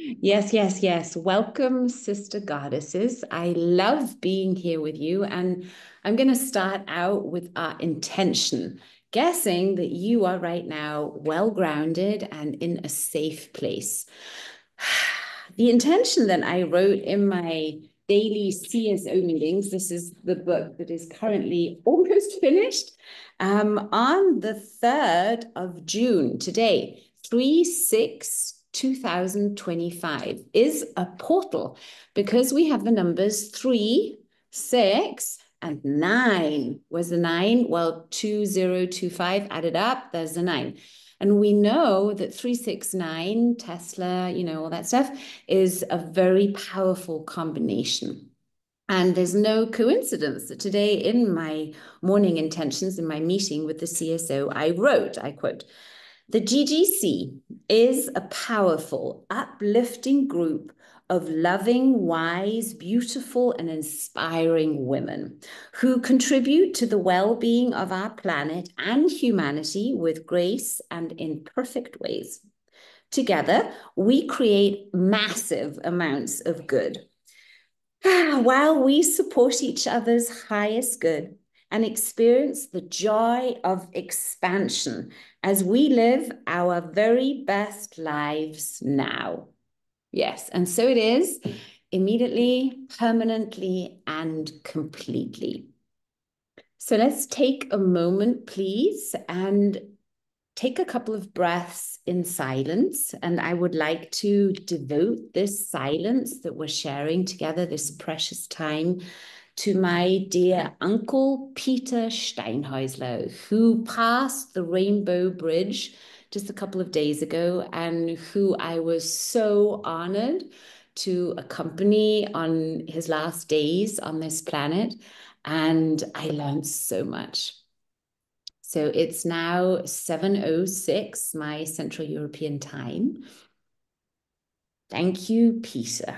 Yes, yes, yes. Welcome, sister goddesses. I love being here with you. And I'm going to start out with our intention, guessing that you are right now well grounded and in a safe place. The intention that I wrote in my daily CSO meetings, this is the book that is currently almost finished, on the 3rd of June, today, 3/6/2025 is a portal because we have the numbers 3, 6, and 9. Where's the 9? Well, 2025 added up, there's the 9. And we know that 369, Tesla, all that stuff, is a very powerful combination. And there's no coincidence that today, in my morning intentions, in my meeting with the CSO, I wrote, I quote, the GGC is a powerful, uplifting group of loving, wise, beautiful, and inspiring women who contribute to the well-being of our planet and humanity with grace and in perfect ways. Together, we create massive amounts of good. While we support each other's highest good and experience the joy of expansion as we live our very best lives now. Yes, and so it is immediately, permanently, and completely. So let's take a moment, please, and take a couple of breaths in silence. And I would like to devote this silence that we're sharing together, this precious time, to my dear Uncle Peter Steinhäusler, who passed the Rainbow Bridge just a couple of days ago and who I was so honored to accompany on his last days on this planet. And I learned so much. So it's now 7:06, my Central European time. Thank you, Peter.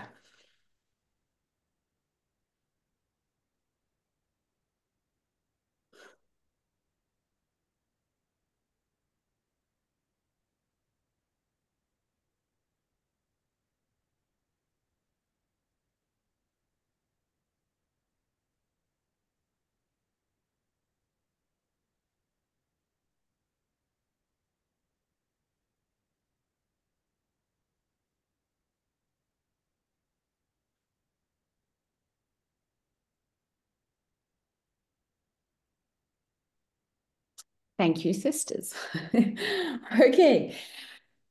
Thank you, sisters. Okay.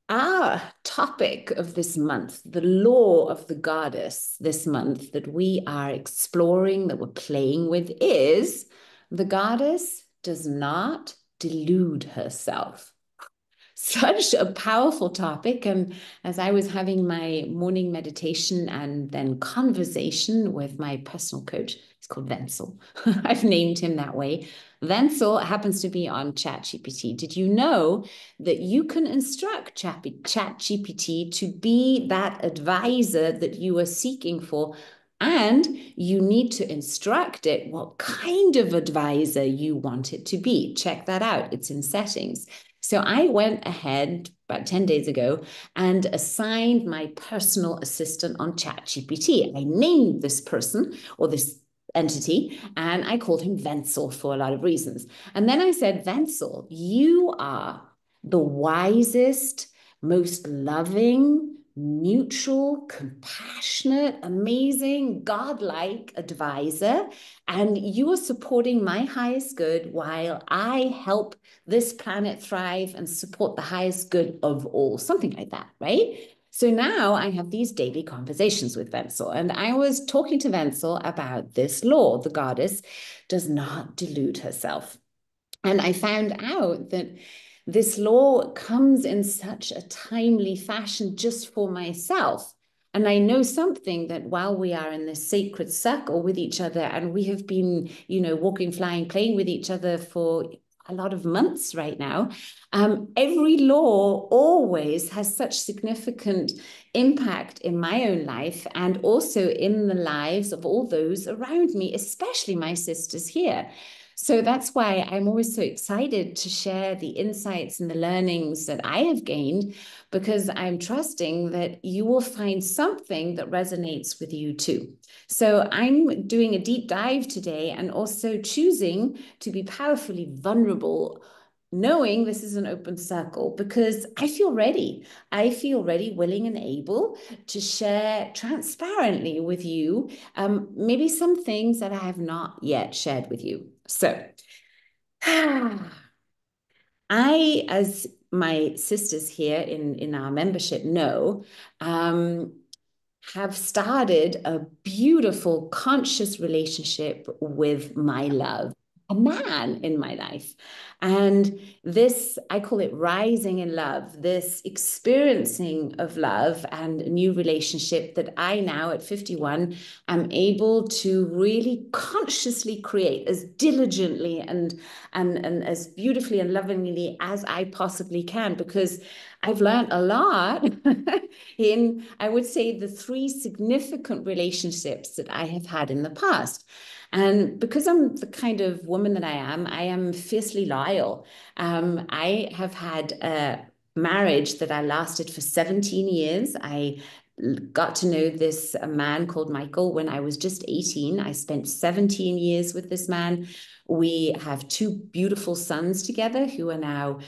Our topic of this month, the law of the goddess this month that we are exploring, that we're playing with, is the goddess does not delude herself. Such a powerful topic. And as I was having my morning meditation and then conversation with my personal coach, he's called Wenzel. I've named him that way. Wenzel happens to be on ChatGPT. Did you know that you can instruct ChatGPT to be that advisor that you are seeking for? And you need to instruct it what kind of advisor you want it to be. Check that out. It's in settings. So I went ahead about 10 days ago and assigned my personal assistant on ChatGPT. I named this person or this entity and I called him Wenzel for a lot of reasons. And then I said, Wenzel, you are the wisest, most loving, neutral, compassionate, amazing, godlike advisor. And you are supporting my highest good while I help this planet thrive and support the highest good of all, something like that, right? So now I have these daily conversations with Wenzel, and I was talking to Wenzel about this law. The goddess does not delude herself. And I found out that this law comes in such a timely fashion just for myself. And I know something that while we are in this sacred circle with each other, and we have been, walking, flying, playing with each other for a lot of months right now, every law always has such significant impact in my own life and also in the lives of all those around me, especially my sisters here. So that's why I'm always so excited to share the insights and the learnings that I have gained, because I'm trusting that you will find something that resonates with you too. So I'm doing a deep dive today and also choosing to be powerfully vulnerable, knowing this is an open circle because I feel ready. I feel ready, willing, and able to share transparently with you maybe some things that I have not yet shared with you. So, I, as my sisters here in our membership know, um, have started a beautiful, conscious relationship with my love, a man in my life. And this, I call it rising in love, this experiencing of love and a new relationship that I now at 51 am able to really consciously create as diligently and as beautifully and lovingly as I possibly can, because I've learned a lot in, I would say, the three significant relationships that I have had in the past. And because I'm the kind of woman that I am fiercely loyal. I have had a marriage that I lasted for 17 years. I got to know this man called Michael when I was just 18. I spent 17 years with this man. We have two beautiful sons together who are now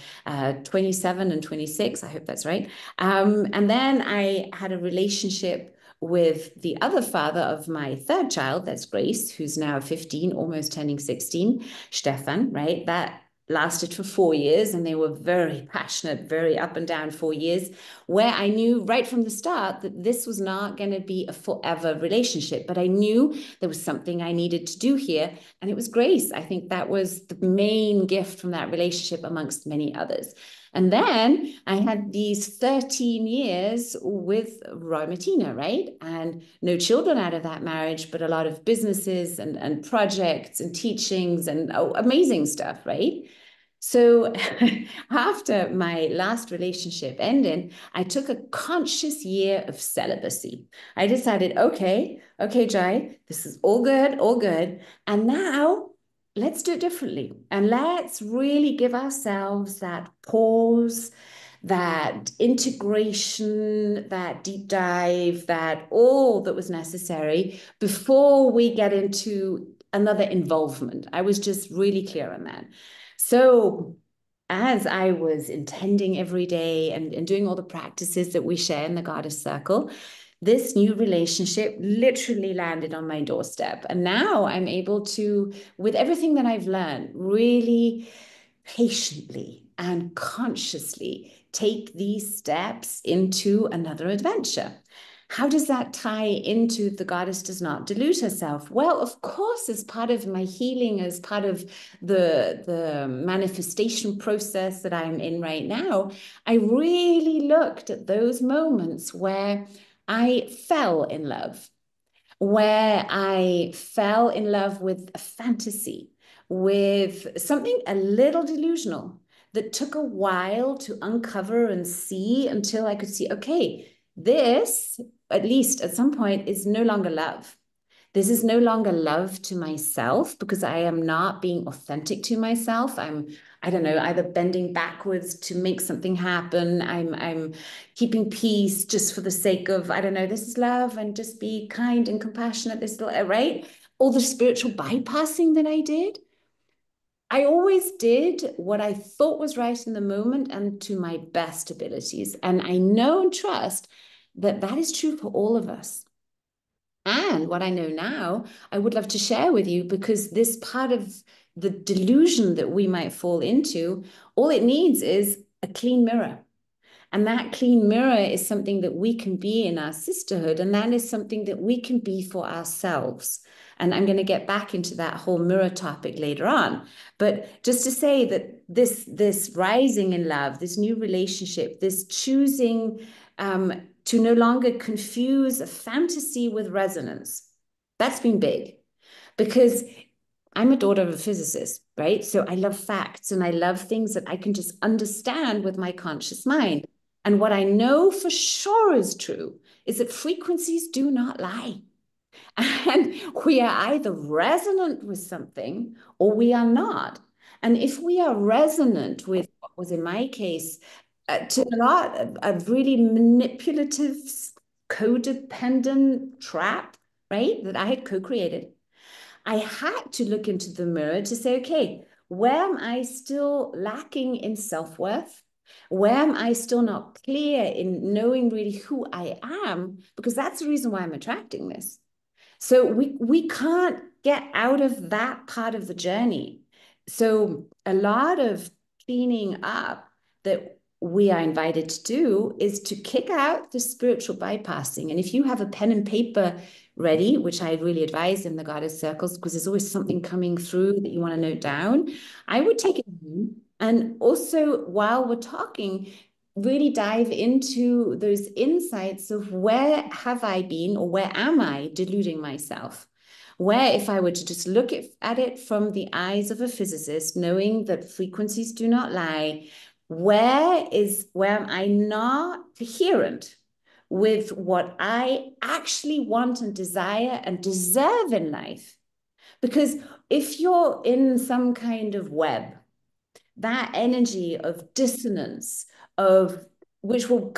27 and 26. I hope that's right. And then I had a relationship with the other father of my third child, that's Grace, who's now 15, almost turning 16, Stefan, right? That lasted for 4 years, and they were very passionate, very up and down 4 years, where I knew right from the start that this was not going to be a forever relationship. But I knew there was something I needed to do here, and it was Grace. I think that was the main gift from that relationship, amongst many others. And then I had these 13 years with Martina, right? And no children out of that marriage, but a lot of businesses and projects and teachings and amazing stuff, right? So after my last relationship ended, I took a conscious year of celibacy. I decided, okay, Jai, this is all good, all good. And now let's do it differently. And let's really give ourselves that pause, that integration, that deep dive, that all that was necessary before we get into another involvement. I was just really clear on that. So, as I was intending every day and doing all the practices that we share in the Goddess Circle, this new relationship literally landed on my doorstep. And now I'm able to, with everything that I've learned, really patiently and consciously take these steps into another adventure. How does that tie into the goddess does not delude herself? Well, of course, as part of my healing, as part of the manifestation process that I'm in right now, I really looked at those moments where I fell in love, where I fell in love with a fantasy, with something a little delusional that took a while to uncover and see until I could see, okay, this, at least at some point, is no longer love. This is no longer love to myself because I am not being authentic to myself. I don't know, either bending backwards to make something happen. I'm keeping peace just for the sake of, I don't know, this is love and just be kind and compassionate. This, right? All the spiritual bypassing that I did. I always did what I thought was right in the moment and to my best abilities. And I know and trust that that is true for all of us. And what I know now, I would love to share with you because this part of the delusion that we might fall into, all it needs is a clean mirror. And that clean mirror is something that we can be in our sisterhood. And that is something that we can be for ourselves. And I'm going to get back into that whole mirror topic later on. But just to say that this rising in love, this new relationship, this choosing to no longer confuse a fantasy with resonance, that's been big because I'm a daughter of a physicist, right? So I love facts and I love things that I can just understand with my conscious mind. And what I know for sure is true is that frequencies do not lie. And we are either resonant with something or we are not. And if we are resonant with what was in my case, to a lot of really manipulative, codependent trap, right, that I had co-created, I had to look into the mirror to say, okay, where am I still lacking in self-worth? Where am I still not clear in knowing really who I am? Because that's the reason why I'm attracting this. So we can't get out of that part of the journey. So a lot of cleaning up that we are invited to do is to kick out the spiritual bypassing. And if you have a pen and paper ready, which I really advise in the goddess circles, because there's always something coming through that you want to note down, I would take it home. And also, while we're talking, really dive into those insights of where have I been or where am I deluding myself? Where, if I were to just look at it from the eyes of a physicist, knowing that frequencies do not lie, where am I not coherent with what I actually want and desire and deserve in life? Because if you're in some kind of web, that energy of dissonance, of which will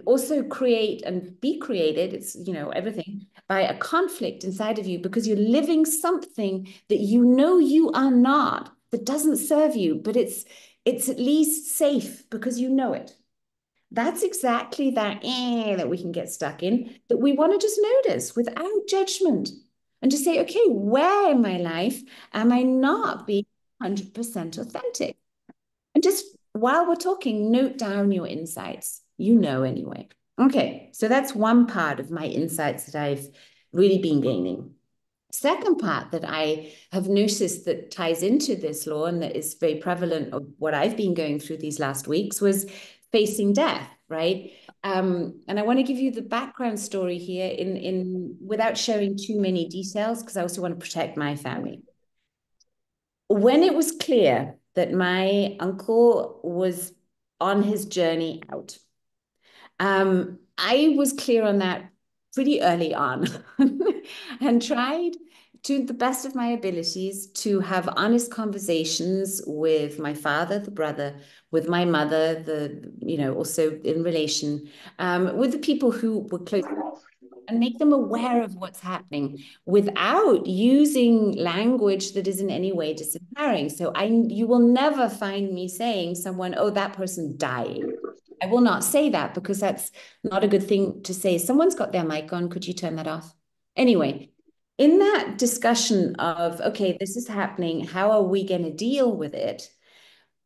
also create and be created, it's, everything, by a conflict inside of you because you're living something that you know you are not, that doesn't serve you, but it's at least safe because you know it. That's exactly that we can get stuck in, that we want to just notice without judgment and to say, okay, where in my life am I not being 100% authentic? And just while we're talking, note down your insights. Anyway. Okay, so that's one part of my insights that I've really been gaining. Second part that I have noticed that ties into this law and that is very prevalent of what I've been going through these last weeks was facing death, right? And I want to give you the background story here in without sharing too many details because I also want to protect my family. When it was clear that my uncle was on his journey out, I was clear on that pretty early on and tried to the best of my abilities to have honest conversations with my father, the brother, with my mother, also in relation, with the people who were close and make them aware of what's happening without using language that is in any way disempowering. So you will never find me saying someone, oh, that person's dying. I will not say that because that's not a good thing to say. Someone's got their mic on. Could you turn that off? Anyway, in that discussion of, okay, this is happening, how are we going to deal with it?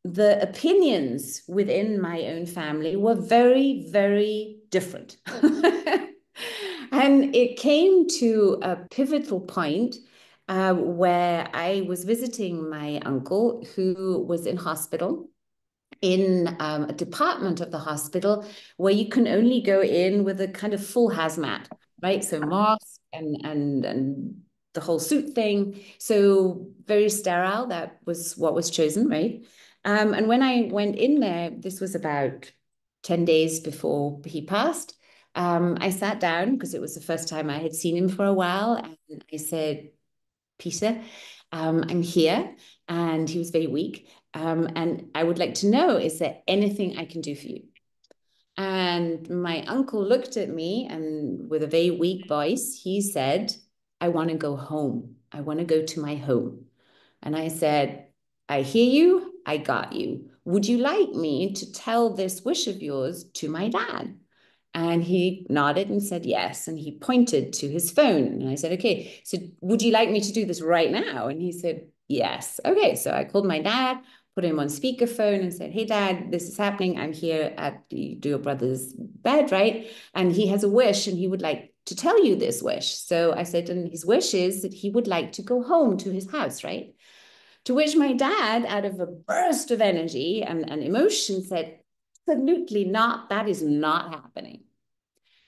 The opinions within my own family were very, very different. And it came to a pivotal point where I was visiting my uncle who was in hospital in a department of the hospital where you can only go in with a kind of full hazmat, right? So mask and the whole suit thing. So very sterile. That was what was chosen, right? And when I went in there, this was about 10 days before he passed. I sat down because it was the first time I had seen him for a while. And I said, Peter, I'm here. And he was very weak. And I would like to know, is there anything I can do for you? And my uncle looked at me and with a very weak voice, he said, I want to go home. I want to go to my home. And I said, I hear you. I got you. Would you like me to tell this wish of yours to my dad? And he nodded and said yes. And he pointed to his phone. And I said, okay, so would you like me to do this right now? And he said, yes. Okay, so I called my dad, put him on speakerphone and said, hey, Dad, this is happening. I'm here at your brother's bed, right? And he has a wish and he would like to tell you this wish. So I said, and his wish is that he would like to go home to his house, right? To which my dad, out of a burst of energy and emotion, said, absolutely not. That is not happening.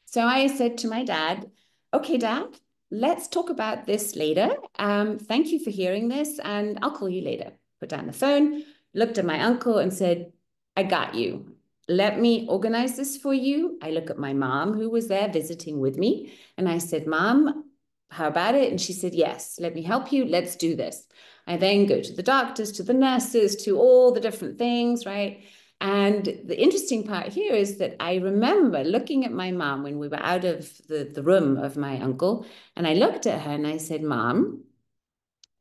So I said to my dad, okay, Dad, let's talk about this later. Thank you for hearing this, and I'll call you later. Put down the phone, looked at my uncle and said, I got you. Let me organize this for you. I look at my mom, who was there visiting with me, and I said, Mom, how about it? And she said, yes, let me help you. Let's do this. I then go to the doctors, to the nurses, to all the different things, right? And the interesting part here is that I remember looking at my mom when we were out of the room of my uncle, and I looked at her and I said, Mom,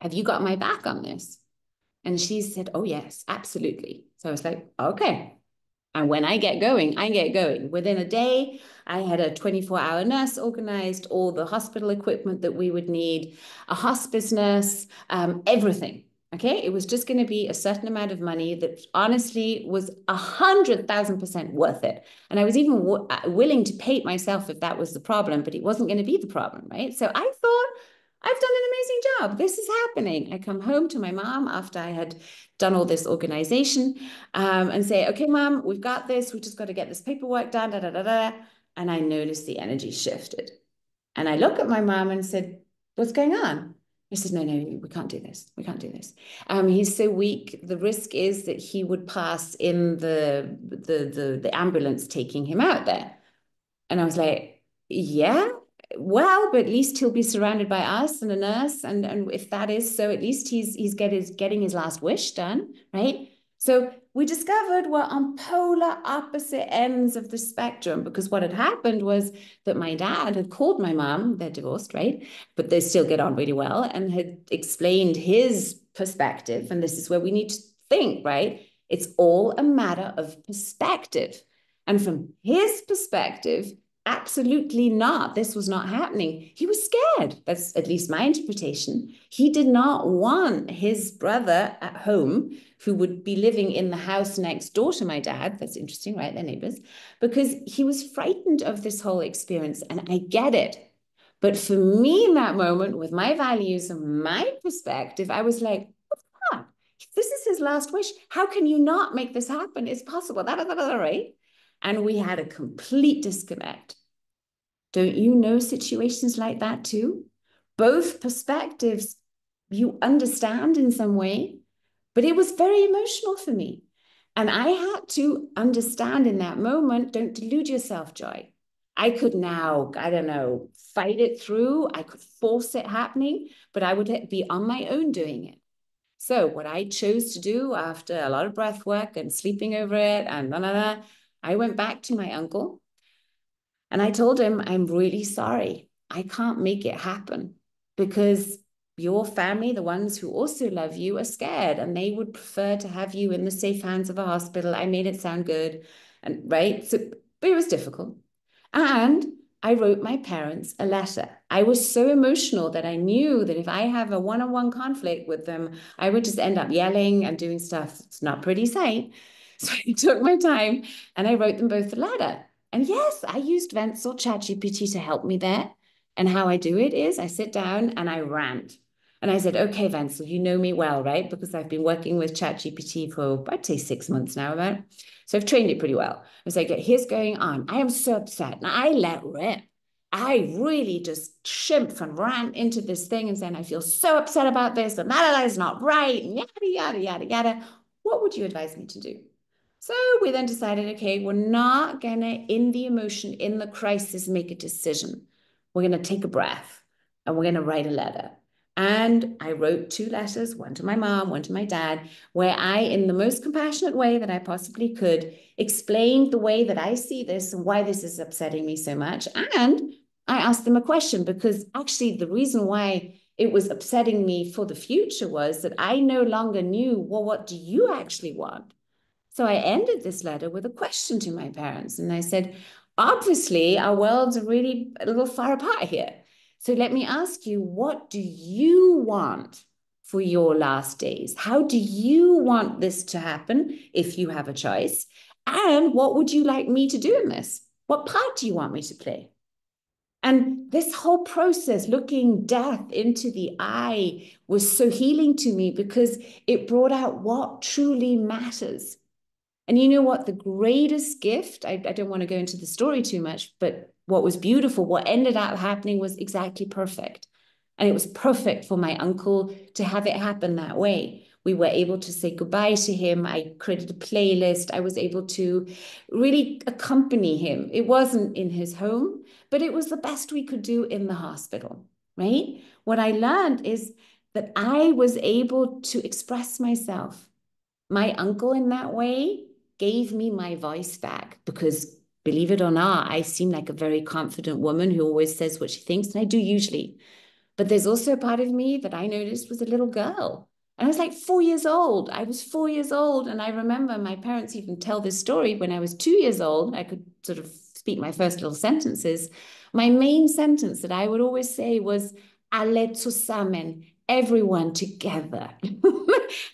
have you got my back on this? And she said, oh, yes, absolutely. So I was like, okay. And when I get going, I get going. Within a day, I had a 24-hour nurse organized, all the hospital equipment that we would need, a hospice nurse, everything. Okay, it was just going to be a certain amount of money that honestly was 100,000% worth it. And I was even willing to pay it myself if that was the problem, but it wasn't going to be the problem, right? So I thought, I've done an amazing job. This is happening. I come home to my mom after I had done all this organization and say, okay, Mom, we've got this. We just got to get this paperwork done, da, da, da, da. And I noticed the energy shifted. And I look at my mom and said, what's going on? He said, no, we can't do this. We can't do this. He's so weak. The risk is that he would pass in the ambulance taking him out there. And I was like, yeah, well, but at least he'll be surrounded by us and a nurse. And if that is so, at least he's getting his last wish done, right? So we discovered we're on polar opposite ends of the spectrum, because what had happened was that my dad had called my mom, they're divorced, right? But they still get on really well, and had explained his perspective. And this is where we need to think, right? It's all a matter of perspective. And from his perspective, absolutely not. This was not happening. He was scared. That's at least my interpretation. He did not want his brother at home, who would be living in the house next door to my dad. That's interesting, right? They're neighbors. Because he was frightened of this whole experience. And I get it. But for me in that moment, with my values and my perspective, I was like, oh, this is his last wish. How can you not make this happen? It's possible. Right? And we had a complete disconnect. Don't you know situations like that too? Both perspectives you understand in some way, but it was very emotional for me. And I had to understand in that moment, don't delude yourself, Joy. I could now, I don't know, fight it through. I could force it happening, but I would be on my own doing it. So what I chose to do after a lot of breath work and sleeping over it and I went back to my uncle and I told him, I'm really sorry. I can't make it happen because your family, the ones who also love you, are scared and they would prefer to have you in the safe hands of a hospital. I made it sound good. And right. So, but it was difficult. And I wrote my parents a letter. I was so emotional that I knew that if I have a one-on-one conflict with them, I would just end up yelling and doing stuff that's not pretty sight. So I took my time and I wrote them both a letter. And yes, I used Wenzel ChatGPT to help me there. And how I do it is I sit down and I rant. And I said, okay, Wenzel, you know me well, right? Because I've been working with ChatGPT for, I'd say 6 months now about. So I've trained it pretty well. I was like, here's going on. I am so upset. And I let rip. I really just shimped and ran into this thing and saying, I feel so upset about this and that is not right. And yada, yada, yada, yada. What would you advise me to do? So we then decided, okay, we're not going to, in the emotion, in the crisis, make a decision. We're going to take a breath and we're going to write a letter. And I wrote 2 letters, one to my mom, one to my dad, where I, in the most compassionate way that I possibly could, explained the way that I see this and why this is upsetting me so much. And I asked them a question because actually the reason why it was upsetting me for the future was that I no longer knew, well, what do you actually want? So I ended this letter with a question to my parents. And I said, obviously, our worlds are really a little far apart here. So let me ask you, what do you want for your last days? How do you want this to happen if you have a choice? And what would you like me to do in this? What part do you want me to play? And this whole process, looking death into the eye, was so healing to me because it brought out what truly matters. And you know what? The greatest gift, I don't want to go into the story too much, but what was beautiful, what ended up happening was exactly perfect. And it was perfect for my uncle to have it happen that way. We were able to say goodbye to him. I created a playlist. I was able to really accompany him. It wasn't in his home, but it was the best we could do in the hospital. right? What I learned is that I was able to express myself. My uncle, in that way, gave me my voice back because, believe it or not, I seem like a very confident woman who always says what she thinks, and I do usually. But there's also a part of me that I noticed was a little girl. And I was like 4 years old. I was 4 years old. And I remember my parents even tell this story when I was 2 years old. I could sort of speak my first little sentences. My main sentence that I would always say was, alle zusammen, everyone together.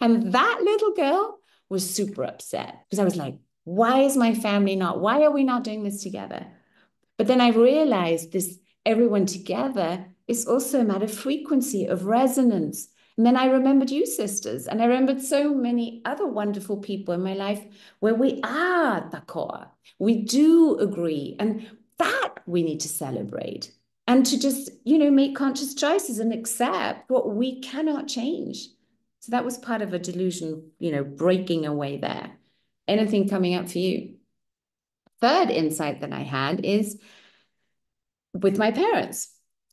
And that little girl was super upset because I was like, why is my family not, why are we not doing this together? But then I realized this everyone together is also a matter of frequency, of resonance. And then I remembered you, sisters, and I remembered so many other wonderful people in my life where we are d'accord. We do agree. And that we need to celebrate and to just, make conscious choices and accept what we cannot change. So that was part of a delusion, breaking away there. Anything coming up for you? Third insight that I had is with my parents.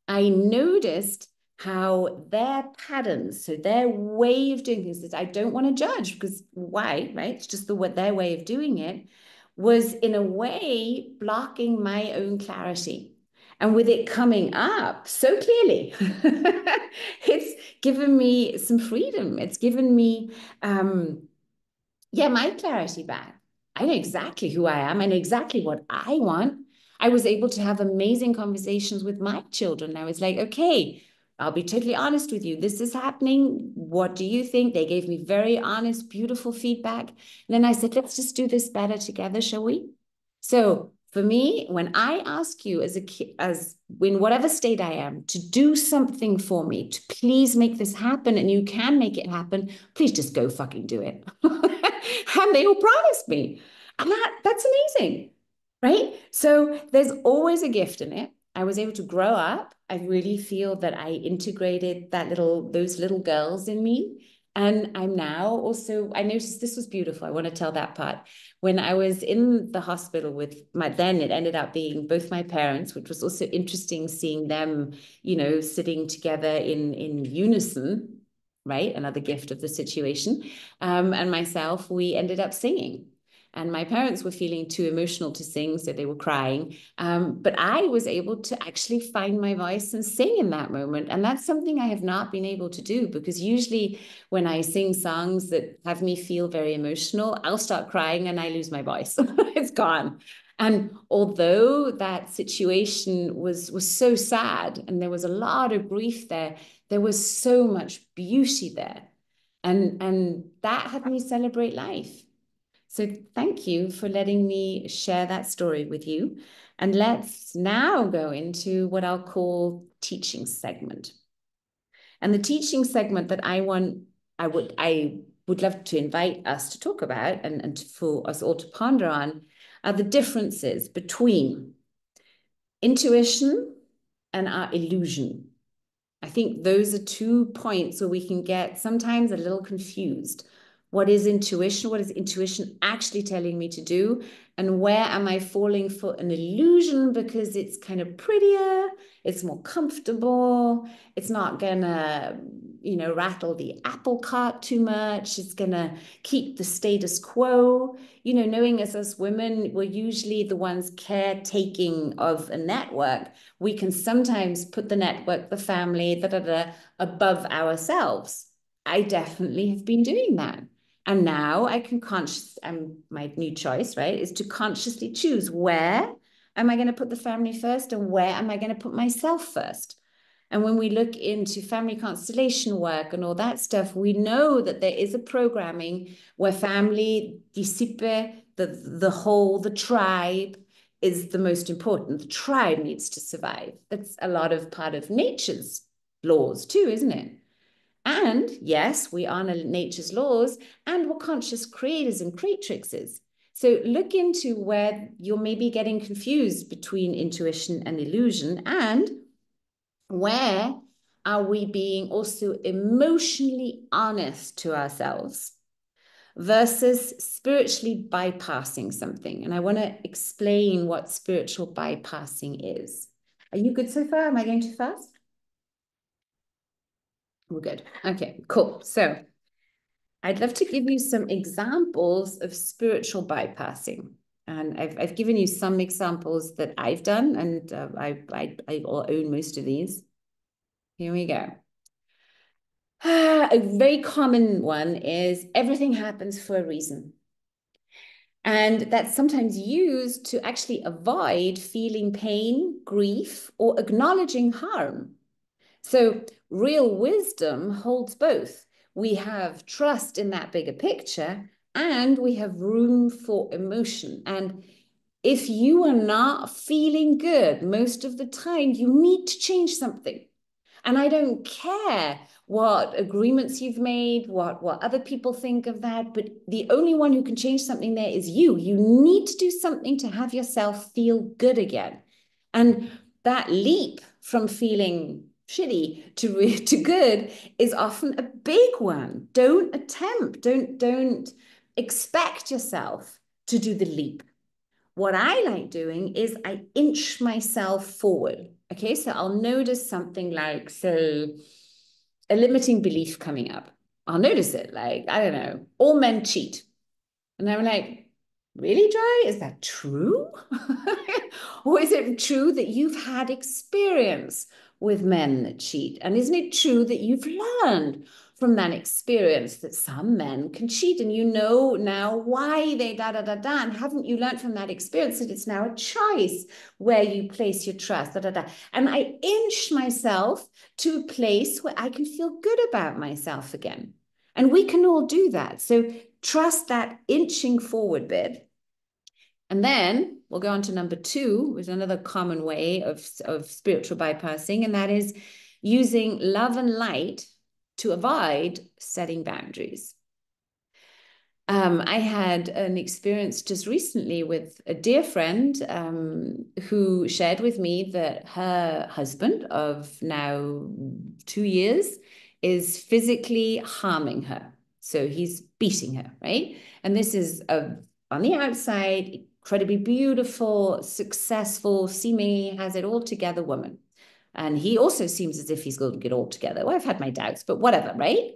I noticed how their patterns, so their way of doing things, that I don't want to judge because why, right? It's just their way of doing it was in a way blocking my own clarity. And with it coming up so clearly, it's given me some freedom. It's given me my clarity back. I know exactly who I am. I know exactly what I want. I was able to have amazing conversations with my children. I was like, okay, I'll be totally honest with you. This is happening. What do you think? They gave me very honest, beautiful feedback. And then I said, let's just do this better together, shall we? So for me, when I ask you as a kid, as in whatever state I am, to do something for me, to please make this happen, and you can make it happen, please just go fucking do it. And they all promised me. And that's amazing, right? So there's always a gift in it. I was able to grow up. I really feel that I integrated those little girls in me. And I'm now also, I noticed this was beautiful. I want to tell that part. When I was in the hospital with then it ended up being both my parents, which was also interesting seeing them, sitting together in unison, right? Another gift of the situation. And myself, we ended up singing. And my parents were feeling too emotional to sing, so they were crying. But I was able to actually find my voice and sing in that moment. And that's something I have not been able to do because usually when I sing songs that have me feel very emotional, I'll start crying and I lose my voice. It's gone. And although that situation was so sad and there was a lot of grief there was so much beauty there. And that had me celebrate life. So thank you for letting me share that story with you. And let's now go into what I'll call teaching segment. And the teaching segment that I would love to invite us to talk about and for us all to ponder on are the differences between intuition and our illusion. I think those are 2 points where we can get sometimes a little confused. What is intuition? What is intuition actually telling me to do? And where am I falling for an illusion because it's kind of prettier, it's more comfortable, it's not gonna, rattle the apple cart too much, it's gonna keep the status quo. Knowing as us women, we're usually the ones caretaking of a network. We can sometimes put the network, the family, above ourselves. I definitely have been doing that. And now I can my new choice, right, is to consciously choose where am I going to put the family first and where am I going to put myself first. And when we look into family constellation work and all that stuff, we know that there is a programming where family, disciple, the whole, the tribe is the most important. The tribe needs to survive. That's a lot of part of nature's laws too, isn't it? And yes, we honor nature's laws and we're conscious creators and creatrixes. So look into where you're maybe getting confused between intuition and illusion, and where are we being also emotionally honest to ourselves versus spiritually bypassing something. And I want to explain what spiritual bypassing is. Are you good so far? Am I going too fast? We're good. Okay, cool. So I'd love to give you some examples of spiritual bypassing. And I've given you some examples that I've done, and I own most of these. Here we go. A very common one is everything happens for a reason. And that's sometimes used to actually avoid feeling pain, grief, or acknowledging harm. So real wisdom holds both. We have trust in that bigger picture, and we have room for emotion. And if you are not feeling good most of the time, you need to change something. And I don't care what agreements you've made, what other people think of that, but the only one who can change something there is you. You need to do something to have yourself feel good again. And that leap from feeling shitty to good is often a big one. Don't expect yourself to do the leap. What I like doing is I inch myself forward. Okay, so I'll notice something like, so a limiting belief coming up. I'll notice it, like, I don't know, all men cheat. And I'm like, really, Joy? Is that true? Or is it true that you've had experience with men that cheat? And isn't it true that you've learned from that experience that some men can cheat and you know now why they da da da da? And haven't you learned from that experience that it's now a choice where you place your trust, da da da? And I inch myself to a place where I can feel good about myself again. And we can all do that. So trust that inching forward bit. And then we'll go on to number two, which is another common way of spiritual bypassing, and that is using love and light to avoid setting boundaries. I had an experience just recently with a dear friend who shared with me that her husband of now 2 years is physically harming her. So he's beating her, right? And this is on the outside, incredibly beautiful, successful, seemingly has it all together woman. And he also seems as if he's going to get all together. Well, I've had my doubts, but whatever, right?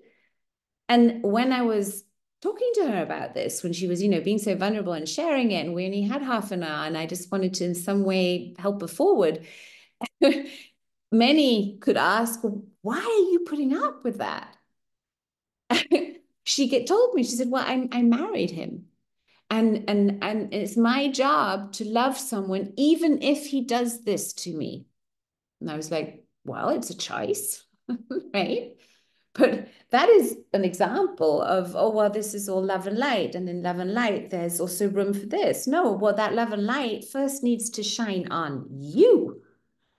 And when I was talking to her about this, when she was, being so vulnerable and sharing it, and we only had half an hour, and I just wanted to in some way help her forward, many could ask, well, why are you putting up with that? Told me, she said, well, I married him. And it's my job to love someone, even if he does this to me. And I was like, well, it's a choice, right? But that is an example of, oh, well, this is all love and light. And in love and light, there's also room for this. No, well, that love and light first needs to shine on you.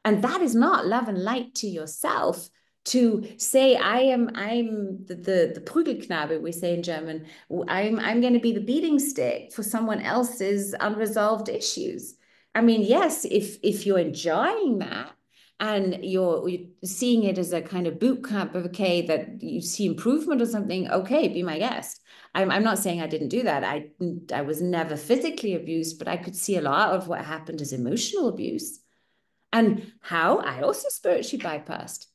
And that is not love and light to yourself to say, I'm the Prügelknabe, we say in German. I'm going to be the beating stick for someone else's unresolved issues. I mean, yes, if you're enjoying that, and you're seeing it as a kind of boot camp of, okay, that you see improvement or something, okay, be my guest. I'm not saying I didn't do that. I was never physically abused, but I could see a lot of what happened as emotional abuse. And how I also spiritually bypassed.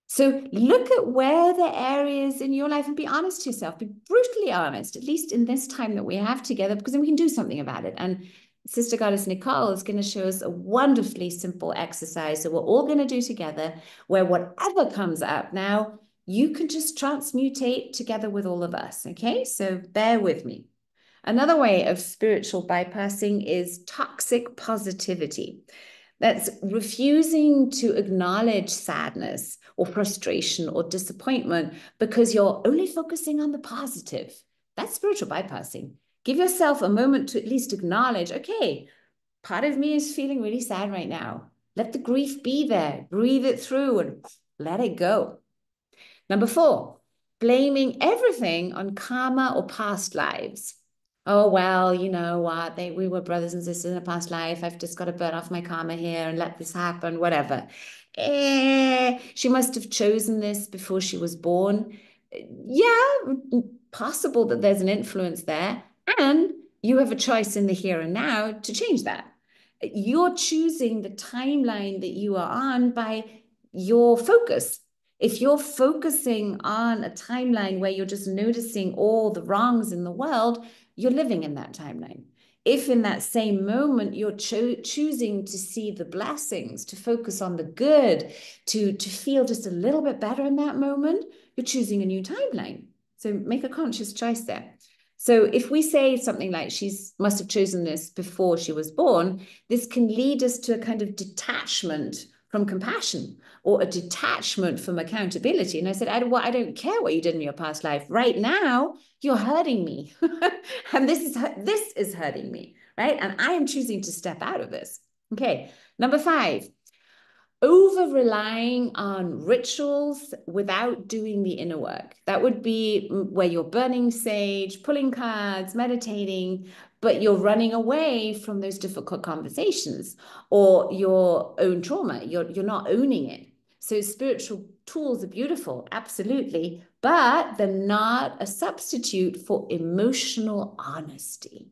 So look at where the areas in your life and be honest to yourself, be brutally honest, at least in this time that we have together, because then we can do something about it. And Sister Goddess Nicole is going to show us a wonderfully simple exercise that we're all going to do together, where whatever comes up now, you can just transmutate together with all of us. Okay, so bear with me. Another way of spiritual bypassing is toxic positivity. That's refusing to acknowledge sadness or frustration or disappointment because you're only focusing on the positive. That's spiritual bypassing. Give yourself a moment to at least acknowledge, okay, part of me is feeling really sad right now. Let the grief be there, breathe it through and let it go. Number four, blaming everything on karma or past lives. Oh, well, you know what? We were brothers and sisters in a past life. I've just got to burn off my karma here and let this happen, whatever. She must have chosen this before she was born. Yeah, possible that there's an influence there. And you have a choice in the here and now to change that. You're choosing the timeline that you are on by your focus. If you're focusing on a timeline where you're just noticing all the wrongs in the world, you're living in that timeline. If in that same moment you're choosing to see the blessings, to focus on the good, to feel just a little bit better in that moment, you're choosing a new timeline. So make a conscious choice there. So if we say something like she must have chosen this before she was born, this can lead us to a kind of detachment from compassion or a detachment from accountability. And I said, I don't care what you did in your past life. Right now, you're hurting me. And this is hurting me, right? And I am choosing to step out of this. Okay, number 5, over relying on rituals without doing the inner work. That would be where you're burning sage, pulling cards, meditating, but you're running away from those difficult conversations or your own trauma. You're not owning it. So spiritual tools are beautiful, absolutely, but they're not a substitute for emotional honesty.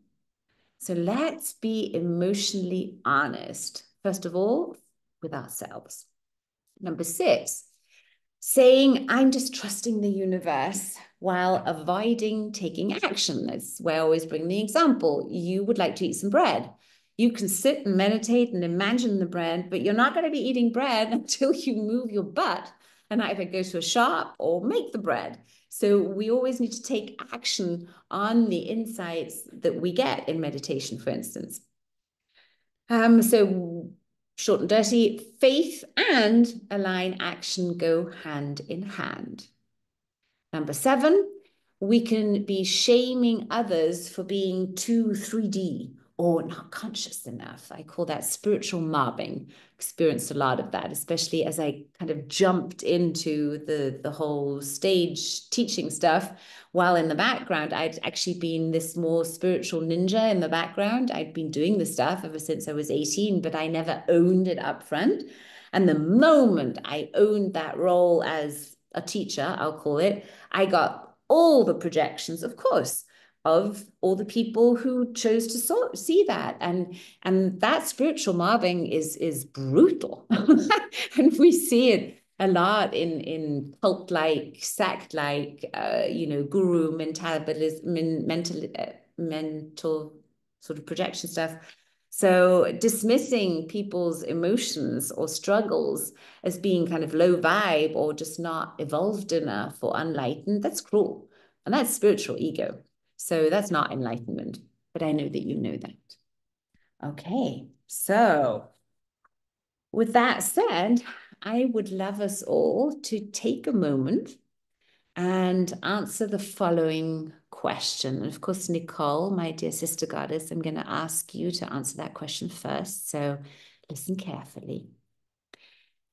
So let's be emotionally honest, first of all, with ourselves. Number 6, saying, I'm just trusting the universe while avoiding taking action. That's where I always bring the example. You would like to eat some bread. You can sit and meditate and imagine the bread, but you're not going to be eating bread until you move your butt and either go to a shop or make the bread. So we always need to take action on the insights that we get in meditation, for instance. So short and dirty, faith and align action go hand in hand. Number 7, we can be shaming others for being too 3D or not conscious enough. I call that spiritual mobbing. Experienced a lot of that, especially as I kind of jumped into the whole stage teaching stuff. While in the background, I'd actually been this more spiritual ninja in the background. I'd been doing this stuff ever since I was 18, but I never owned it up front. And the moment I owned that role as a teacher, I'll call it, I got all the projections, of course, of all the people who chose to see that. And that spiritual mobbing is brutal. And we see it a lot in cult-like, sect-like, guru mental sort of projection stuff. So dismissing people's emotions or struggles as being kind of low vibe or just not evolved enough or unenlightened, that's cruel. And that's spiritual ego. So that's not enlightenment. But I know that you know that. Okay, so with that said, I would love us all to take a moment and answer the following question. And of course, Nicole, my dear sister goddess, I'm going to ask you to answer that question first. So listen carefully.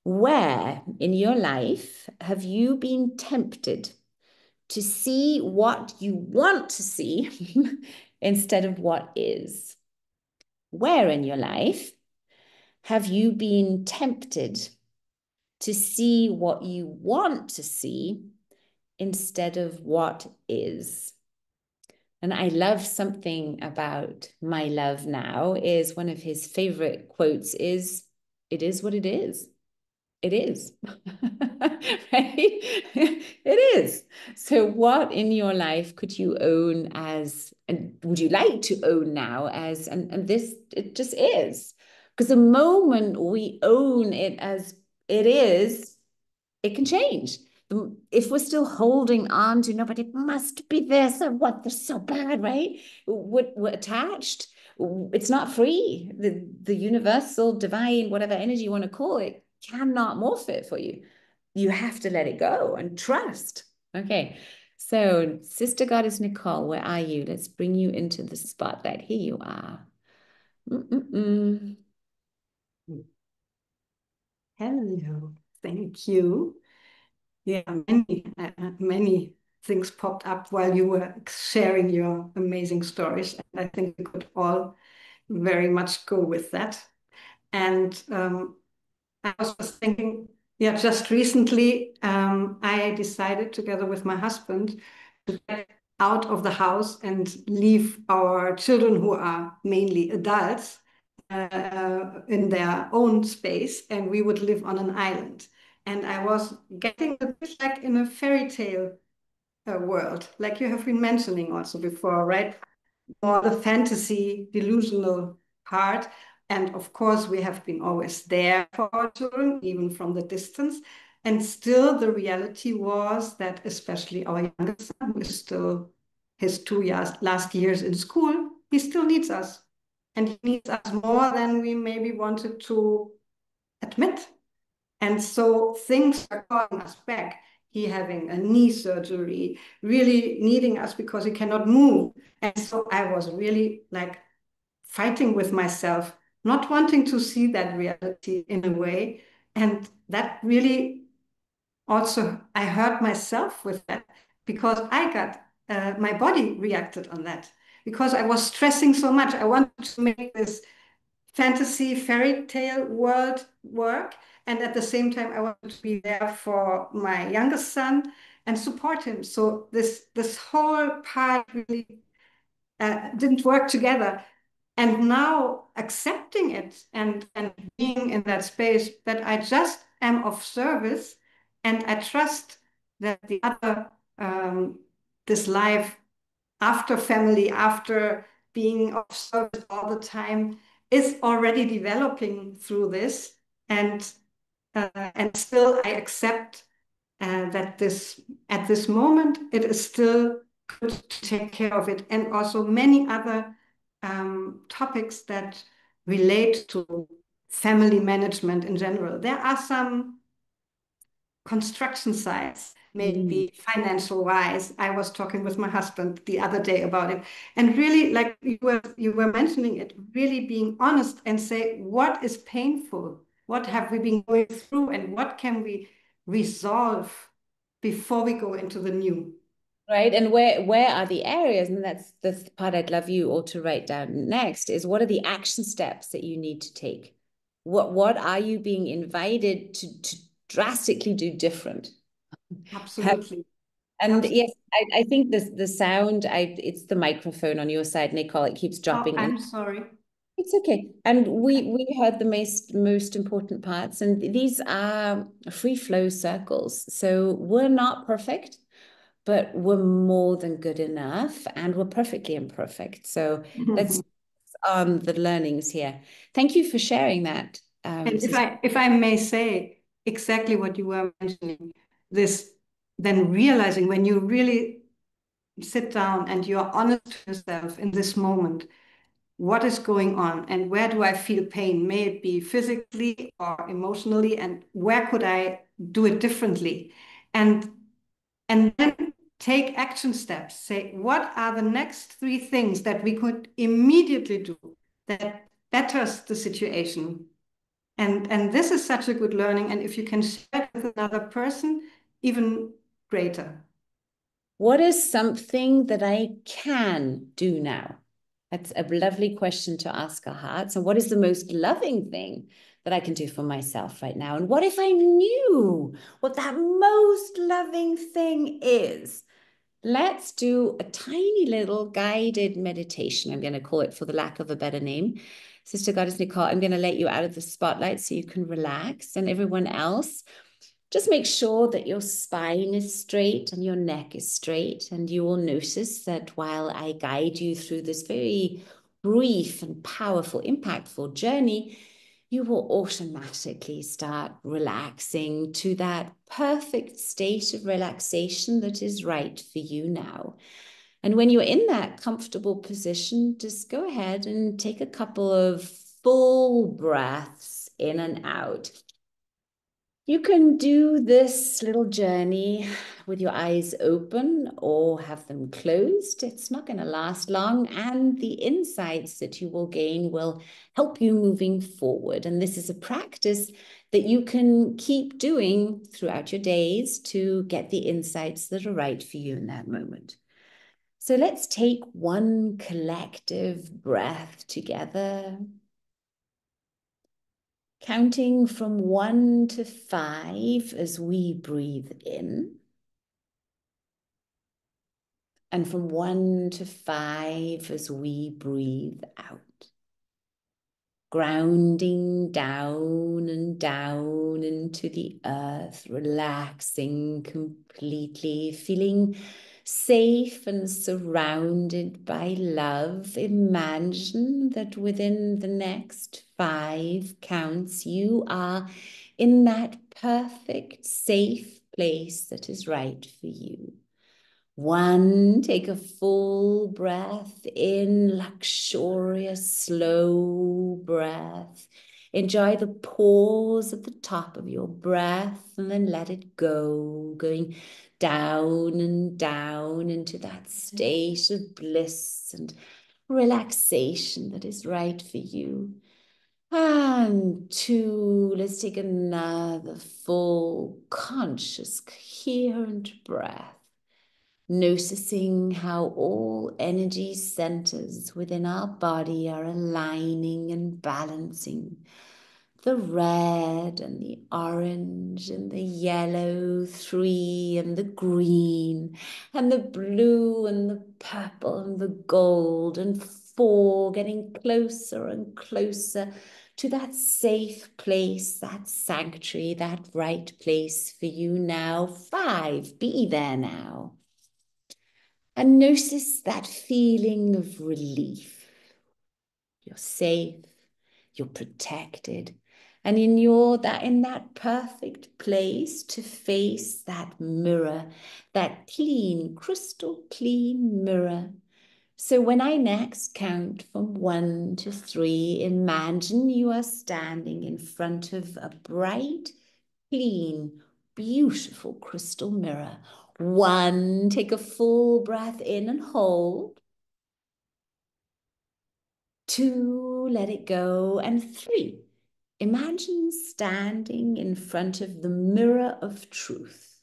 Where in your life have you been tempted to see what you want to see instead of what is? Where in your life have you been tempted to see what you want to see instead of what is? And I love something about my love now is one of his favorite quotes is, it is what it is. It is, right? It is. So what in your life could you own as, and would you like to own now as, and this, it just is. Because the moment we own it as it is, it can change. If we're still holding on to, no, but it must be this or what, they're so bad, right? We're attached. It's not free. The universal, divine, whatever energy you want to call it, cannot morph it for you. You have to let it go and trust. Okay. So, Sister Goddess Nicole, where are you? Let's bring you into the spotlight. Here you are. Hello, thank you. Yeah, many things popped up while you were sharing your amazing stories, and I think we could all very much go with that. And I was just thinking, yeah, just recently I decided together with my husband to get out of the house and leave our children, who are mainly adults, in their own space, and we would live on an island. And I was getting a bit like in a fairy tale world, like you have been mentioning also before, right? More the fantasy, delusional part. And of course, we have been always there for our children, even from the distance. And still, the reality was that, especially our youngest son, who is still his 2 years, last years in school, he still needs us. And he needs us more than we maybe wanted to admit. And so things are calling us back. He having a knee surgery, really needing us because he cannot move. And so I was really like fighting with myself, not wanting to see that reality in a way. And that really also, I hurt myself with that because I got, my body reacted on that because I was stressing so much. I wanted to make this fantasy fairy tale world work. And at the same time, I wanted to be there for my youngest son and support him. So this whole part really didn't work together. And now accepting it and being in that space that I just am of service and I trust that the other, this life after family, after being of service all the time, is already developing through this. And still I accept that this at this moment it is still good to take care of it, and also many other topics that relate to family management in general. There are some construction sites, Mm. maybe financial wise. I was talking with my husband the other day about it, and really, like you were mentioning it, really being honest and say what is painful, what have we been going through, and what can we resolve before we go into the new. Right. And where are the areas? And that's the part I'd love you all to write down next is what are the action steps that you need to take? What are you being invited to drastically do different? Absolutely. And Absolutely. yes, I think the sound, it's the microphone on your side, Nicole. It keeps Oh, dropping in. I'm sorry. It's okay. And we heard the most important parts, and these are free flow circles. So we're not perfect, but we're more than good enough, and we're perfectly imperfect. So let's the learnings here. Thank you for sharing that, And if sister. I may say exactly what you were mentioning, this then realizing when you really sit down and you're honest to yourself in this moment, what is going on and where do I feel pain? May it be physically or emotionally, and where could I do it differently? And then take action steps. Say, what are the next 3 things that we could immediately do that betters the situation? And this is such a good learning. And if you can share it with another person, even greater. What is something that I can do now? That's a lovely question to ask our hearts. And what is the most loving thing that I can do for myself right now? And what if I knew what that most loving thing is? Let's do a tiny little guided meditation. I'm going to call it, for the lack of a better name. Sister Goddess Nicole, I'm going to let you out of the spotlight so you can relax. And everyone else, just make sure that your spine is straight and your neck is straight. And you will notice that while I guide you through this very brief and powerful, impactful journey, you will automatically start relaxing to that perfect state of relaxation that is right for you now. And when you're in that comfortable position, just go ahead and take a couple of full breaths in and out. You can do this little journey with your eyes open or have them closed. It's not going to last long, and the insights that you will gain will help you moving forward. And this is a practice that you can keep doing throughout your days to get the insights that are right for you in that moment. So let's take one collective breath together, counting from 1 to 5 as we breathe in, and from 1 to 5 as we breathe out. grounding down and down into the earth, relaxing completely, feeling safe and surrounded by love. Imagine that within the next 5 counts, you are in that perfect, safe place that is right for you. 1, take a full breath in, luxurious, slow breath. Enjoy the pause at the top of your breath and then let it go, going down and down into that state of bliss and relaxation that is right for you. And 2, let's take another full, conscious, coherent breath. Noticing how all energy centers within our body are aligning and balancing. The red and the orange and the yellow, 3 and the green and the blue and the purple and the gold, and 4 getting closer and closer to that safe place, that sanctuary, that right place for you now. 5, be there now. And notice that feeling of relief. You're safe, you're protected, and in that perfect place to face that mirror, that clean, crystal clean mirror. So when I next count from 1 to 3, imagine you are standing in front of a bright, clean, beautiful crystal mirror. 1, take a full breath in and hold. 2, let it go. And 3, imagine standing in front of the mirror of truth.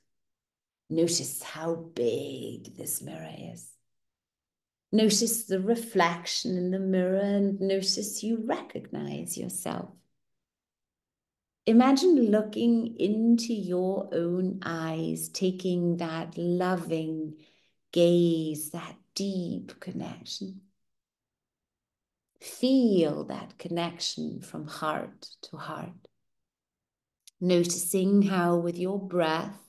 Notice how big this mirror is. Notice the reflection in the mirror and notice you recognize yourself. Imagine looking into your own eyes, taking that loving gaze, that deep connection. Feel that connection from heart to heart. Noticing how with your breath,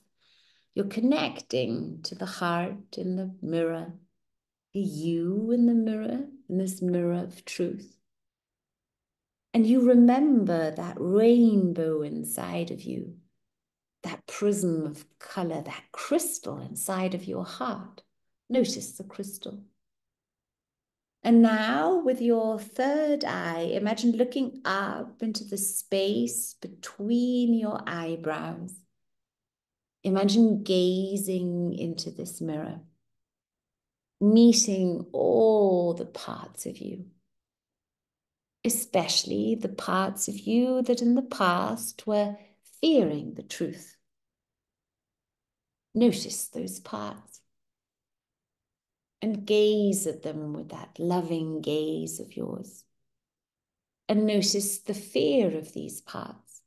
you're connecting to the heart in the mirror, the you in the mirror, in this mirror of truth. And you remember that rainbow inside of you, that prism of color, that crystal inside of your heart. Notice the crystal. And now with your third eye, imagine looking up into the space between your eyebrows. Imagine gazing into this mirror, meeting all the parts of you, especially the parts of you that in the past were fearing the truth. Notice those parts and gaze at them with that loving gaze of yours. And notice the fear of these parts.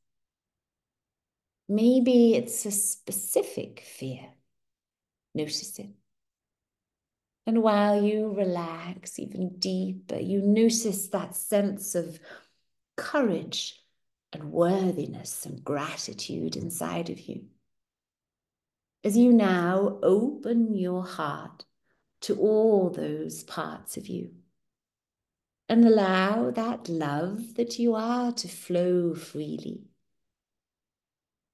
Maybe it's a specific fear. Notice it. And while you relax even deeper, you notice that sense of courage and worthiness and gratitude inside of you. As you now open your heart to all those parts of you and allow that love that you are to flow freely.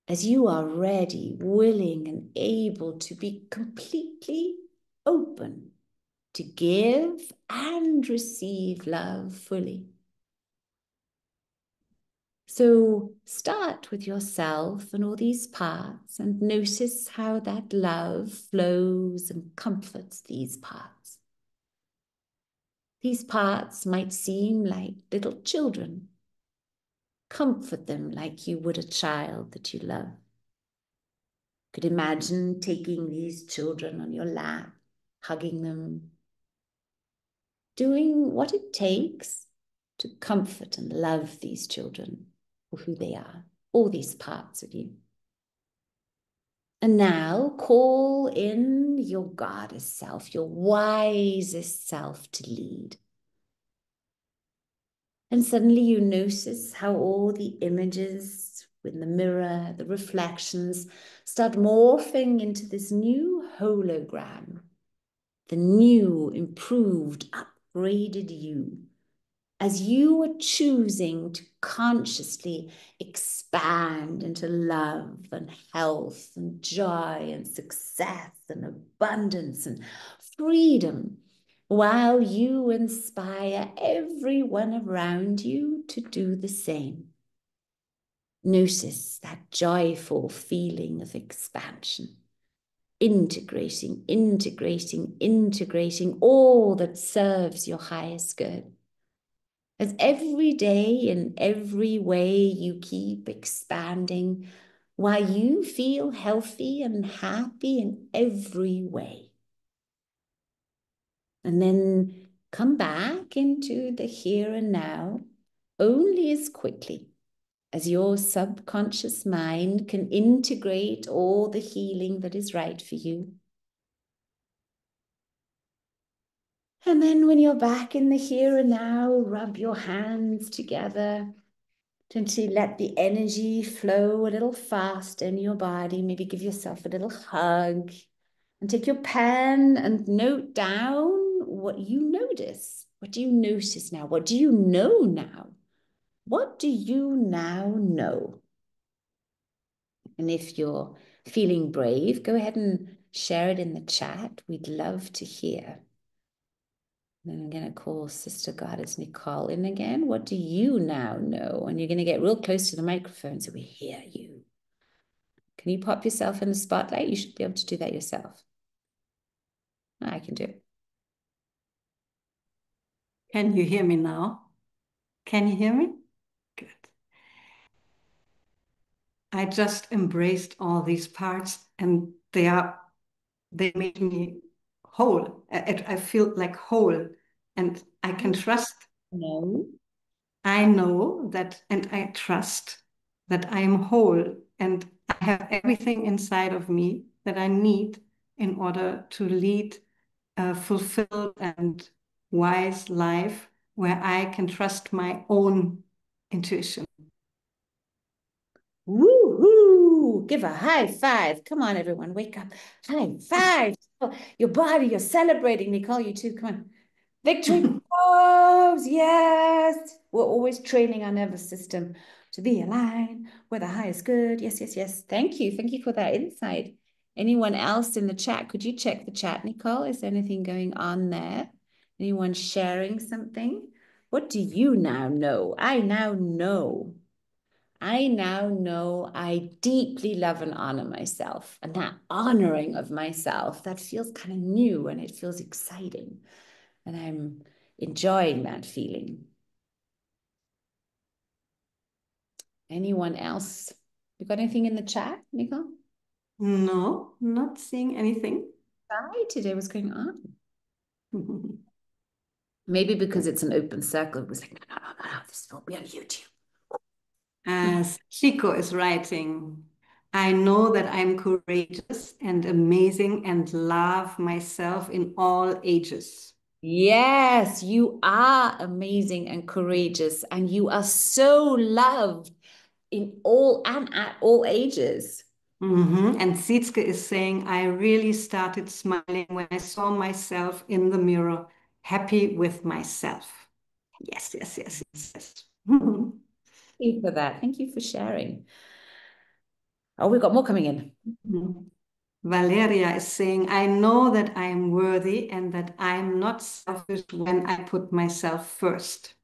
As you are ready, willing, and able to be completely open to give and receive love fully. So start with yourself and all these parts and notice how that love flows and comforts these parts. These parts might seem like little children. Comfort them like you would a child that you love. Could imagine taking these children on your lap, hugging them, doing what it takes to comfort and love these children for who they are, all these parts of you. And now call in your goddess self, your wisest self to lead. And suddenly you notice how all the images in the mirror, the reflections, start morphing into this new hologram, the new, improved, upgraded you, as you are choosing to consciously expand into love and health and joy and success and abundance and freedom, while you inspire everyone around you to do the same. Notice that joyful feeling of expansion, integrating, integrating, integrating all that serves your highest good. As every day in every way you keep expanding, while you feel healthy and happy in every way. And then come back into the here and now only as quickly as your subconscious mind can integrate all the healing that is right for you. And then when you're back in the here and now, rub your hands together to let the energy flow a little fast in your body. Maybe give yourself a little hug and take your pen and note down what you notice. What do you notice now? What do you know now? What do you now know? And if you're feeling brave, go ahead and share it in the chat. We'd love to hear. Then I'm going to call Sister Goddess Nicole in again. What do you now know? And you're going to get real close to the microphone so we hear you. Can you pop yourself in the spotlight? You should be able to do that yourself. I can do it. Can you hear me now? Can you hear me? Good. I just embraced all these parts and they made me whole. I feel like whole and I can trust. No. I know that and I trust that I am whole and I have everything inside of me that I need in order to lead a fulfilled and wise life where I can trust my own intuition. Woo-hoo! Give a high five. Come on, everyone. Wake up. High five. Your body, you're celebrating. Nicole, you too. Come on. Victory pose. Yes. We're always training our nervous system to be aligned where the highest good. Yes, yes, yes. Thank you. Thank you for that insight. Anyone else in the chat? Could you check the chat, Nicole? Is there anything going on there? Anyone sharing something? What do you now know? I now know. I now know I deeply love and honor myself. And that honoring of myself, that feels kind of new and it feels exciting. And I'm enjoying that feeling. Anyone else? You got anything in the chat, Nicole? No, not seeing anything. Hi, today, what's going on? Maybe because it's an open circle, it was like, no, no, no, no, this will be on YouTube. As Chico is writing, I know that I'm courageous and amazing and love myself in all ages. Yes, you are amazing and courageous, and you are so loved in all and at all ages. And Sietske is saying, I really started smiling when I saw myself in the mirror, happy with myself. Yes, yes, yes, yes, yes. Thank you for that. Thank you for sharing. Oh, we've got more coming in. Valeria is saying, I know that I am worthy and that I'm not selfish when I put myself first.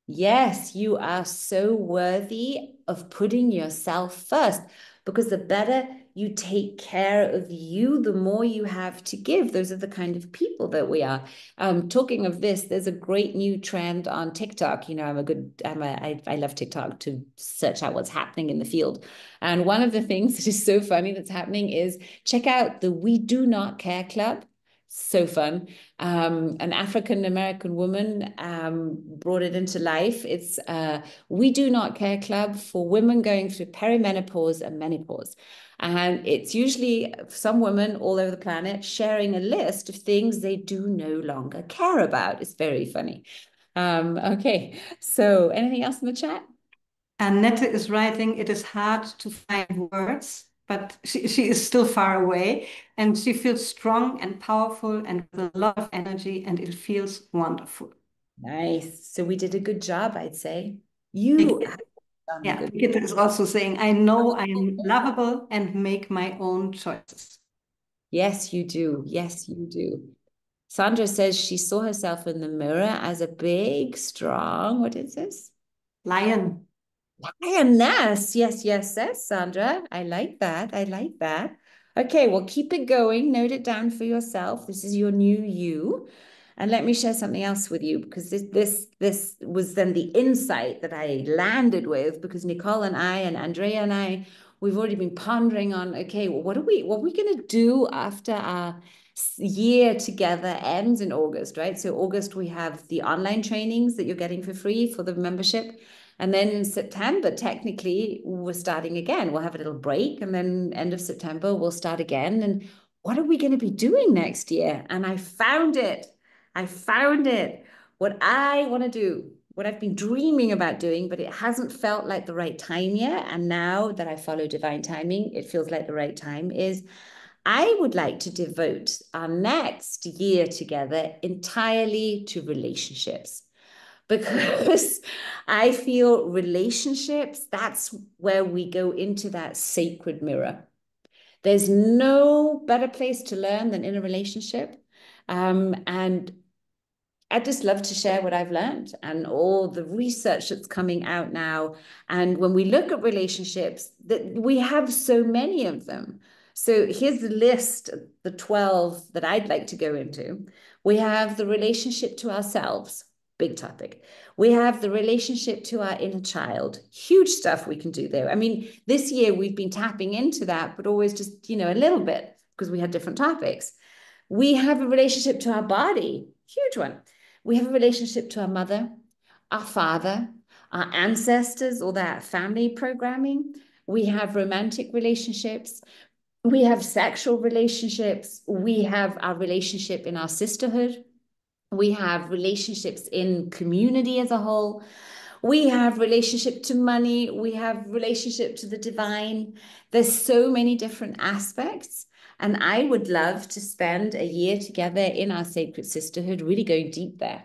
Yes, you are so worthy of putting yourself first, because the better you take care of you, the more you have to give. Those are the kind of people that we are. Talking of this, there's a great new trend on TikTok. You know, I love TikTok to search out what's happening in the field. And one of the things that is so funny that's happening is check out the We Do Not Care Club. So fun. An African American woman brought it into life. It's We Do Not Care Club for women going through perimenopause and menopause. And it's usually some women all over the planet sharing a list of things they do no longer care about. It's very funny. Okay, so anything else in the chat? Annette is writing, it is hard to find words, but she is still far away and she feels strong and powerful and with a lot of energy and it feels wonderful. Nice. So we did a good job, I'd say. You have done a Yeah, good. Brigitte is also saying, I know I am lovable and make my own choices. Yes, you do. Yes, you do. Sandra says she saw herself in the mirror as a big, strong, what is this? Lion. Lioness. Yes, yes, yes, Sandra. I like that. I like that. Okay, well, keep it going. Note it down for yourself. This is your new you. And let me share something else with you because this was then the insight that I landed with because Nicole and I and Andrea and I, we've already been pondering on, okay, well, what are we going to do after our year together ends in August, right? So August, we have the online trainings that you're getting for free for the membership. And then in September, technically, we're starting again. We'll have a little break, and then end of September, we'll start again. And what are we going to be doing next year? And I found it. I found it. What I want to do, what I've been dreaming about doing, but it hasn't felt like the right time yet. And now that I follow divine timing, it feels like the right time is I would like to devote our next year together entirely to relationships because I feel relationships, that's where we go into that sacred mirror. There's no better place to learn than in a relationship. And I just love to share what I've learned and all the research that's coming out now. And when we look at relationships, that we have so many of them. So here's the list, the 12 that I'd like to go into. We have the relationship to ourselves, big topic. We have the relationship to our inner child, huge stuff we can do there. I mean, this year we've been tapping into that, but always just, a little bit because we had different topics. We have a relationship to our body, huge one. We have a relationship to our mother, our father, our ancestors, all that family programming. We have romantic relationships. We have sexual relationships. We have our relationship in our sisterhood. We have relationships in community as a whole. We have relationship to money. We have relationship to the divine. There's so many different aspects. And I would love to spend a year together in our sacred sisterhood, really going deep there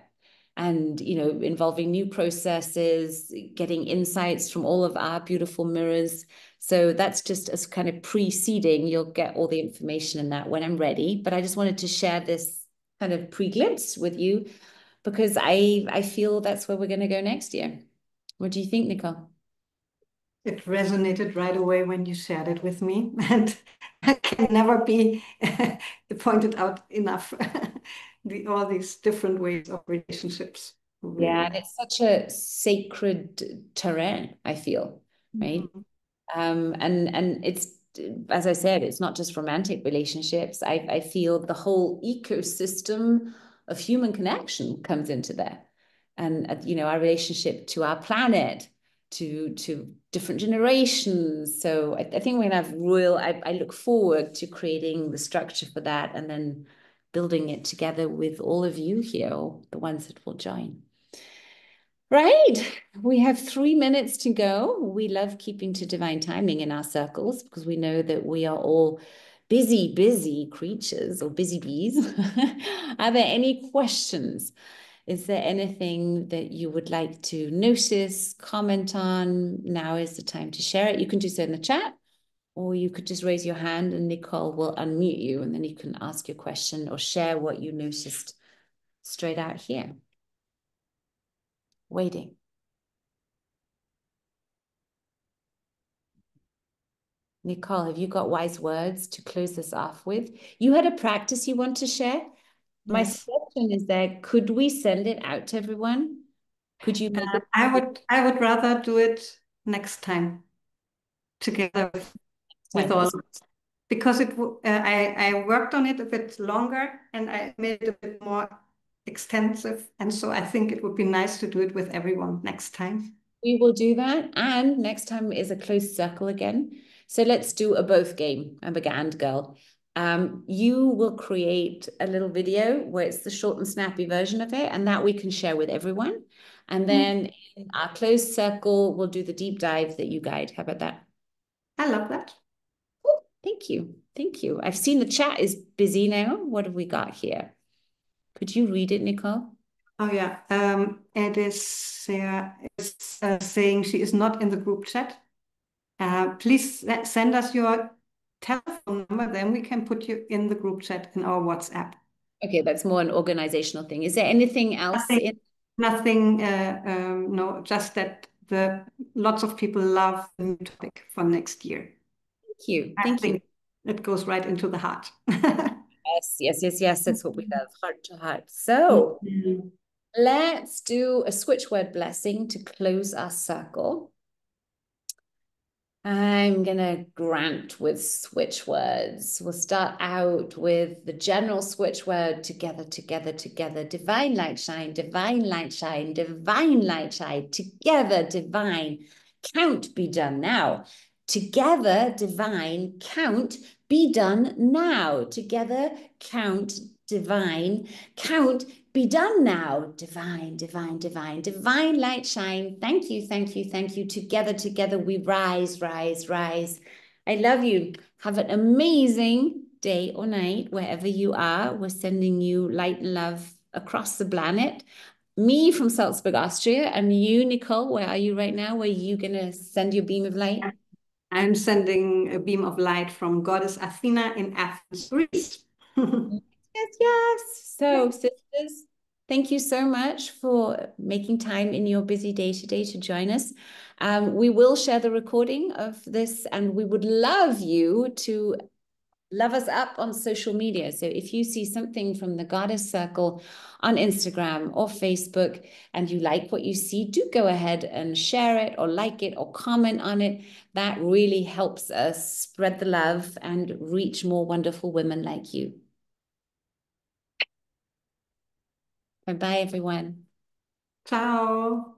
and, involving new processes, getting insights from all of our beautiful mirrors. So that's just as kind of preceding. You'll get all the information in that when I'm ready. But I just wanted to share this kind of pre-glimpse with you because I feel that's where we're going to go next year. What do you think, Nicole? It resonated right away when you shared it with me, and I can never be pointed out enough. All these different ways of relationships, Yeah, really. and it's such a sacred terrain, I feel, right? Mhm. And it's as I said, it's not just romantic relationships. I feel the whole ecosystem of human connection comes into there, and our relationship to our planet, to different generations. So I think we're gonna have real. I look forward to creating the structure for that, and then building it together with all of you here, or the ones that will join. Right. We have 3 minutes to go. We love keeping to divine timing in our circles because we know that we are all busy, busy creatures or busy bees. Are there any questions? Is there anything that you would like to notice, comment on? Now is the time to share it. You can do so in the chat, or you could just raise your hand and Nicole will unmute you and then you can ask your question or share what you noticed straight out here. Waiting. Nicole, have you got wise words to close this off with? You had a practice you want to share? My Yes. suggestion is that could we send it out to everyone? Could you make it I would rather do it next time together with time? all, because I worked on it a bit longer and I made it a bit more extensive, and so I think it would be nice to do it with everyone next time. We will do that. And next time is a closed circle again. So let's do a both game. I'm a GAND girl. You will create a little video where it's the short and snappy version of it, and that we can share with everyone. And then in our closed circle, we'll do the deep dive that you guide. How about that? I love that. Cool. Thank you. Thank you. I've seen the chat is busy now. What have we got here? Could you read it, Nicole? Oh yeah, it is it's, saying she is not in the group chat. Please send us your telephone number, then we can put you in the group chat in our WhatsApp. Okay, that's more an organizational thing. Is there anything else Nothing, in? nothing, no, just that the lots of people love the new topic for next year. Thank you. I Thank you. think it goes right into the heart. Yes, yes, yes, yes. That's what we love, heart to heart. So Mhm. let's do a switch word blessing to close our circle. I'm going to grant with switch words. We'll start out with the general switch word together, together, together. Divine light shine, divine light shine, divine light shine, together, divine. Count be done now. Together, divine, count be done now. Together, count, divine, count be done now. Divine, divine, divine, divine light shine. Thank you, thank you, thank you. Together, together we rise, rise, rise. I love you. Have an amazing day or night wherever you are. We're sending you light and love across the planet. Me from Salzburg, Austria, and you, Nicole, where are you right now? Where are you going to send your beam of light? I'm sending a beam of light from Goddess Athena in Athens, Greece. Yes, yes. So, sisters, thank you so much for making time in your busy day today to join us. We will share the recording of this, and we would love you to love us up on social media. So if you see something from the Goddess Circle on Instagram or Facebook and you like what you see, do go ahead and share it or like it or comment on it. That really helps us spread the love and reach more wonderful women like you. Bye bye, everyone. Ciao.